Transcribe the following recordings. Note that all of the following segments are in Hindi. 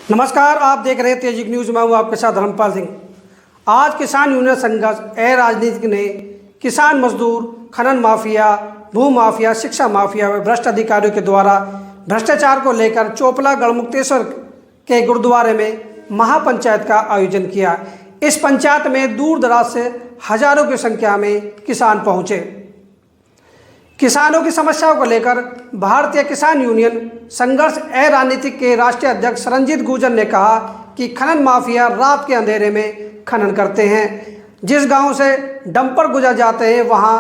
नमस्कार, आप देख रहे हैं तेजिक न्यूज़। मैं हूं आपके साथ धर्मपाल सिंह। आज किसान यूनियन संघर्ष राजनीतिक ने किसान मजदूर, खनन माफिया, भू माफिया, शिक्षा माफिया व भ्रष्ट अधिकारियों के द्वारा भ्रष्टाचार को लेकर चोपला गढ़मुक्तेश्वर के गुरुद्वारे में महापंचायत का आयोजन किया। इस पंचायत में दूर दराज से हजारों की संख्या में किसान पहुंचे। किसानों की समस्याओं को लेकर भारतीय किसान यूनियन संघर्ष राजनीतिक के राष्ट्रीय अध्यक्ष रंजीत गुर्जर ने कहा कि खनन माफिया रात के अंधेरे में खनन करते हैं। जिस गांव से डंपर गुजर जाते हैं वहां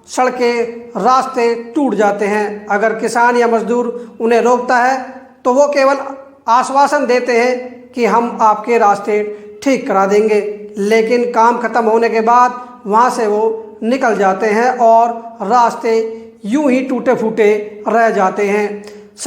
सड़कें, रास्ते टूट जाते हैं। अगर किसान या मजदूर उन्हें रोकता है तो वो केवल आश्वासन देते हैं कि हम आपके रास्ते ठीक करा देंगे, लेकिन काम खत्म होने के बाद वहां से वो निकल जाते हैं और रास्ते यूं ही टूटे फूटे रह जाते हैं।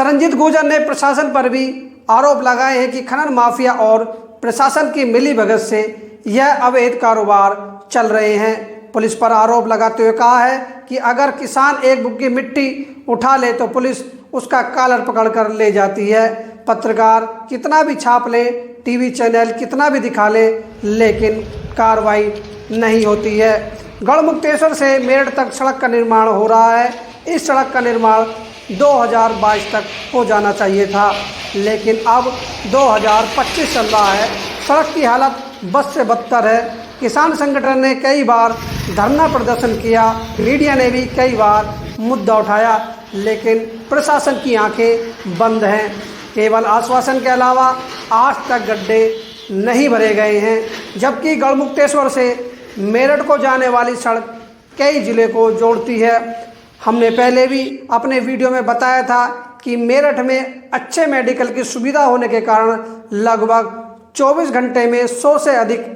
रंजीत गुर्जर ने प्रशासन पर भी आरोप लगाए हैं कि खनन माफिया और प्रशासन की मिलीभगत से यह अवैध कारोबार चल रहे हैं। पुलिस पर आरोप लगाते हुए कहा है कि अगर किसान एक बुग्गी मिट्टी उठा ले तो पुलिस उसका कॉलर पकड़कर ले जाती है। पत्रकार कितना भी छाप ले, टीवी चैनल कितना भी दिखा ले, लेकिन कार्रवाई नहीं होती है। गढ़मुक्तेश्वर से मेरठ तक सड़क का निर्माण हो रहा है। इस सड़क का निर्माण 2022 तक हो जाना चाहिए था, लेकिन अब 2025 चल रहा है। सड़क की हालत बद से बदतर है। किसान संगठन ने कई बार धरना प्रदर्शन किया, मीडिया ने भी कई बार मुद्दा उठाया, लेकिन प्रशासन की आंखें बंद हैं। केवल आश्वासन के अलावा आज तक गड्ढे नहीं भरे गए हैं, जबकि गढ़मुक्तेश्वर से मेरठ को जाने वाली सड़क कई ज़िले को जोड़ती है। हमने पहले भी अपने वीडियो में बताया था कि मेरठ में अच्छे मेडिकल की सुविधा होने के कारण लगभग 24 घंटे में 100 से अधिक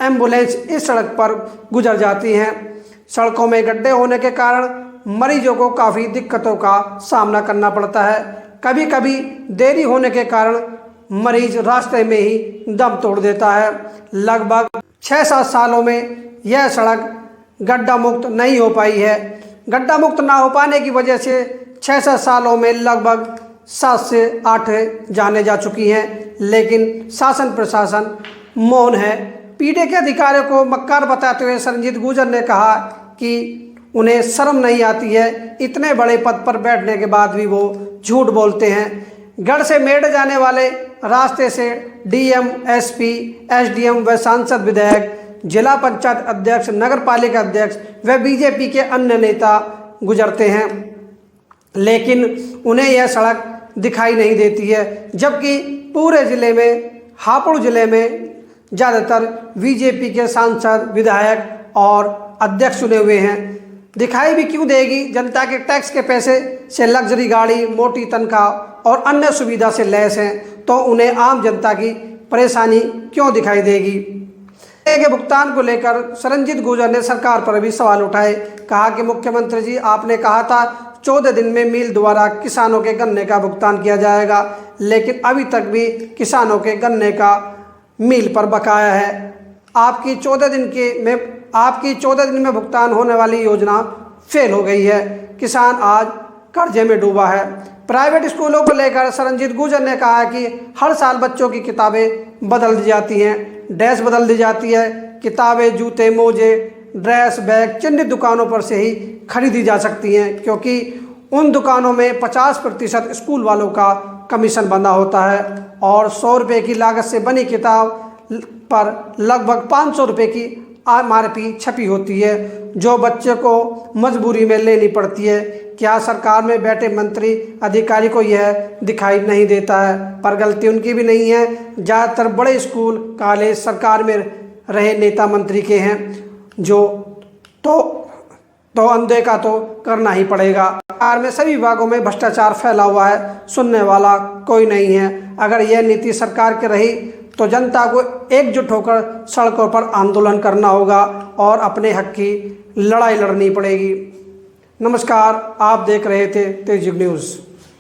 एम्बुलेंस इस सड़क पर गुजर जाती हैं। सड़कों में गड्ढे होने के कारण मरीजों को काफ़ी दिक्कतों का सामना करना पड़ता है। कभी कभी देरी होने के कारण मरीज रास्ते में ही दम तोड़ देता है। लगभग 6-7 सालों में यह सड़क गड्ढा मुक्त नहीं हो पाई है। गड्ढा मुक्त ना हो पाने की वजह से 6-7 सालों में लगभग 7 से 8 जाने जा चुकी हैं, लेकिन शासन प्रशासन मौन है। पीड़े के अधिकारियों को मक्कार बताते हुए रंजीत गुर्जर ने कहा कि उन्हें शर्म नहीं आती है। इतने बड़े पद पर बैठने के बाद भी वो झूठ बोलते हैं। गढ़ से मेरठ जाने वाले रास्ते से डीएम, एसपी, एसडीएम व सांसद, विधायक, जिला पंचायत अध्यक्ष, नगर पालिका अध्यक्ष व बीजेपी के अन्य नेता गुजरते हैं, लेकिन उन्हें यह सड़क दिखाई नहीं देती है। जबकि पूरे ज़िले में, हापुड़ ज़िले में ज़्यादातर बीजेपी के सांसद, विधायक और अध्यक्ष चुने हुए हैं। दिखाई भी क्यों देगी? जनता के टैक्स के पैसे से लग्जरी गाड़ी, मोटी तनख्वाह और अन्य सुविधा से लैस हैं, तो उन्हें आम जनता की परेशानी क्यों दिखाई देगी? के भुगतान को लेकर रंजीत गुर्जर ने सरकार पर भी सवाल उठाए। कहा कि मुख्यमंत्री जी, आपने कहा था 14 दिन में मिल द्वारा किसानों के गन्ने का भुगतान किया जाएगा, लेकिन अभी तक भी किसानों के गन्ने का मिल पर बकाया है। आपकी 14 दिन में भुगतान होने वाली योजना फेल हो गई है। किसान आज कर्जे में डूबा है। प्राइवेट स्कूलों को लेकर रंजीत गुर्जर ने कहा कि हर साल बच्चों की किताबें बदल दी जाती हैं, ड्रेस बदल दी जाती है। किताबें, जूते, मोजे, ड्रेस, बैग चिन्हित दुकानों पर से ही खरीदी जा सकती हैं, क्योंकि उन दुकानों में 50% स्कूल वालों का कमीशन बंधा होता है और 100 रुपये की लागत से बनी किताब पर लगभग 500 रुपये की एमआरपी छपी होती है, जो बच्चे को मजबूरी में लेनी पड़ती है। क्या सरकार में बैठे मंत्री अधिकारी को यह दिखाई नहीं देता है? पर गलती उनकी भी नहीं है। ज़्यादातर बड़े स्कूल, कॉलेज सरकार में रहे नेता मंत्री के हैं, जो तो अनदेखा तो करना ही पड़ेगा। सरकार में सभी विभागों में भ्रष्टाचार फैला हुआ है, सुनने वाला कोई नहीं है। अगर यह नीति सरकार की रही तो जनता को एकजुट होकर सड़कों पर आंदोलन करना होगा और अपने हक की लड़ाई लड़नी पड़ेगी। नमस्कार, आप देख रहे थे तेजिक न्यूज़।